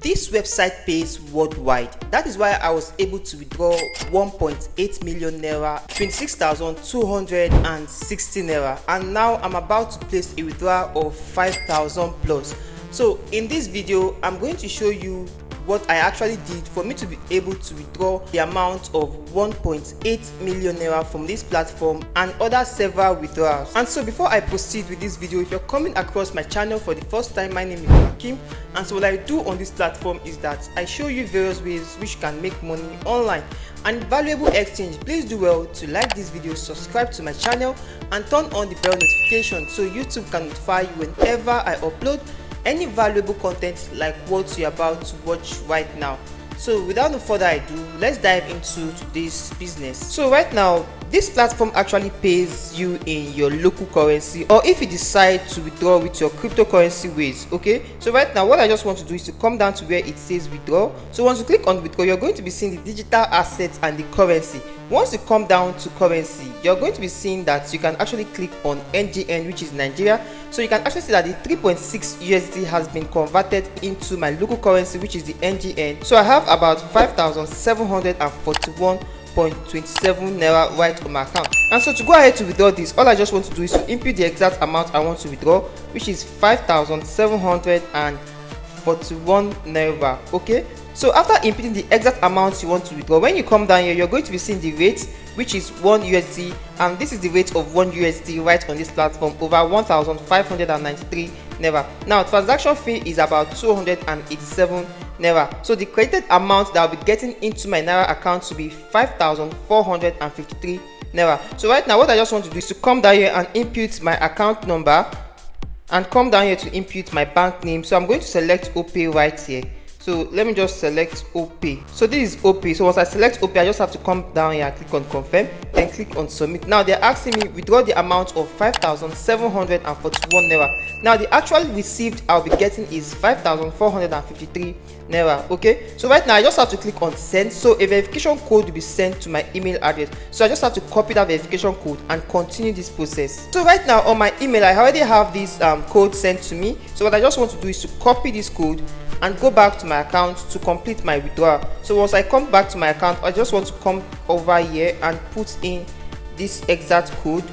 This website pays worldwide. That is why I was able to withdraw 1.8 million naira, 26,260 naira, and now I'm about to place a withdrawal of 5,000 plus. So in this video, I'm going to show you what I actually did for me to be able to withdraw the amount of 1.8 million naira from this platform and other several withdrawals. And so before I proceed with this video, if you're coming across my channel for the first time, my name is Hakim, and so what I do on this platform is that I show you various ways which you can make money online and valuable exchange. Please do well to like this video, subscribe to my channel, and turn on the bell notification so YouTube can notify you whenever I upload any valuable content like what you're about to watch right now. So without no further ado, let's dive into today's business. So right now, this platform actually pays you in your local currency, or if you decide to withdraw with your cryptocurrency ways. Okay, so right now what I just want to do is to come down to where it says withdraw. So once you click on withdraw, you're going to be seeing the digital assets and the currency. Once you come down to currency, you're going to be seeing that you can actually click on NGN, which is Nigeria. So you can actually see that the 3.6 USD has been converted into my local currency, which is the NGN. So I have about 5,741.27 naira right on my account. And so to go ahead to withdraw this, all I just want to do is to input the exact amount I want to withdraw, which is 5,741 naira. Okay, so after inputting the exact amount you want to withdraw, when you come down here, you're going to be seeing the rate, which is 1 USD, and this is the rate of 1 USD right on this platform, over 1,593 naira. Now transaction fee is about 287 naira. So the credited amount that I'll be getting into my naira account to be 5,453 naira. So right now what I just want to do is to come down here and input my account number, and come down here to input my bank name. So I'm going to select OPay right here. So let me just select OPay. So this is OPay. So once I select OPay, I just have to come down here and click on confirm, then click on submit. Now they're asking me withdraw the amount of 5,741 naira. Now the actual received I'll be getting is 5,453 naira. Okay, so right now I just have to click on send. So a verification code will be sent to my email address. So I just have to copy that verification code and continue this process. So right now on my email, I already have this code sent to me. So what I just want to do is to copy this code and go back to my account to complete my withdrawal. So once I come back to my account, I just want to come over here and put in this exact code.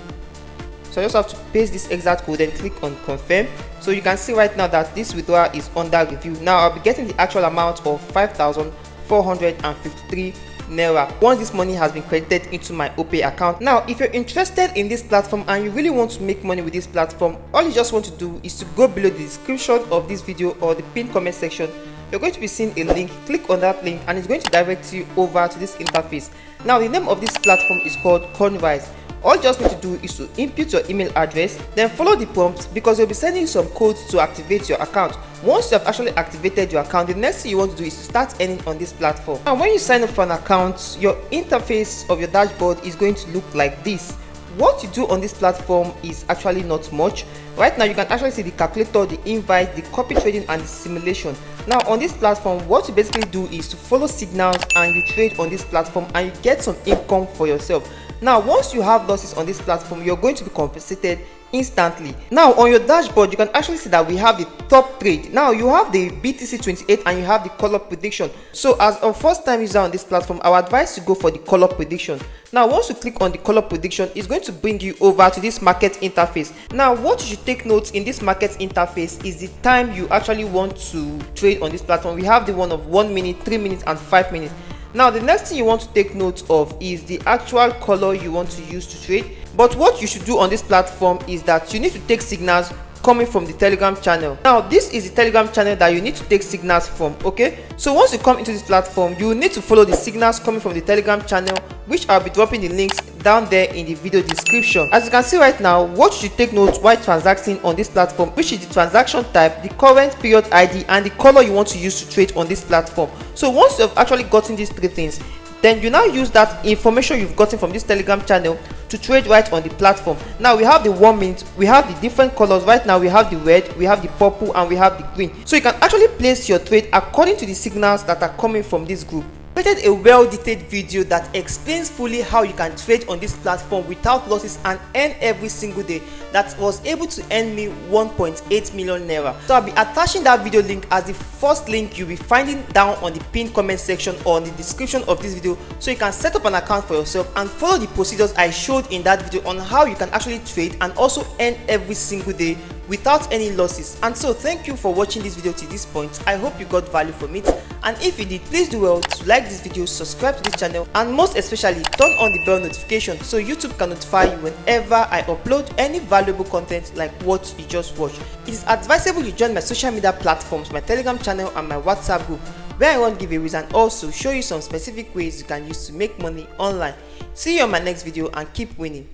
So I just have to paste this exact code and click on confirm. So you can see right now that this withdrawal is under review. Now I'll be getting the actual amount of 5,453 naira once this money has been credited into my OPay account. Now if you're interested in this platform and you really want to make money with this platform, all you just want to do is to go below the description of this video or the pinned comment section. You're going to be seeing a link. Click on that link and it's going to direct you over to this interface. Now the name of this platform is called Convise. All you just need to do is to input your email address, then follow the prompts, because you'll be sending some codes to activate your account. Once you have actually activated your account, the next thing you want to do is to start earning on this platform. Now when you sign up for an account, your interface of your dashboard is going to look like this. What you do on this platform is actually not much. Right now you can actually see the calculator, the invite, the copy trading, and the simulation. Now on this platform, what you basically do is to follow signals and you trade on this platform and you get some income for yourself. Now once you have losses on this platform, you're going to be compensated instantly. Now on your dashboard, you can actually see that we have the top trade. Now you have the BTC28 and you have the color prediction. So as a first time user on this platform, I would advise you go for the color prediction. Now once you click on the color prediction, it's going to bring you over to this market interface. Now what you should take note in this market interface is the time you actually want to trade on this platform. We have the one of 1 minute, 3 minutes, and 5 minutes. Now the next thing you want to take note of is the actual color you want to use to trade. But what you should do on this platform is that you need to take signals coming from the Telegram channel. Now this is the Telegram channel that you need to take signals from. Okay, so once you come into this platform, you will need to follow the signals coming from the Telegram channel, which I'll be dropping the links down there in the video description. As you can see right now, what you should take note while transacting on this platform, which is the transaction type, the current period ID, and the color you want to use to trade on this platform. So once you have actually gotten these three things, then you now use that information you've gotten from this Telegram channel to trade right on the platform. Now we have the 1 minute, we have the different colors. Right now we have the red, we have the purple, and we have the green. So you can actually place your trade according to the signals that are coming from this group. created a well-detailed video that explains fully how you can trade on this platform without losses and earn every single day. That was able to earn me 1.8 million naira. So I'll be attaching that video link as the first link you'll be finding down on the pinned comment section or in the description of this video, so you can set up an account for yourself and follow the procedures I showed in that video on how you can actually trade and also earn every single day without any losses. And so thank you for watching this video to this point. I hope you got value from it, and if you did, please do well to like this video, subscribe to this channel, and most especially turn on the bell notification so YouTube can notify you whenever I upload any valuable content like what you just watched. It is advisable you join my social media platforms, my Telegram channel and my WhatsApp group, where I run giveaways and also show you some specific ways you can use to make money online. See you on my next video and keep winning.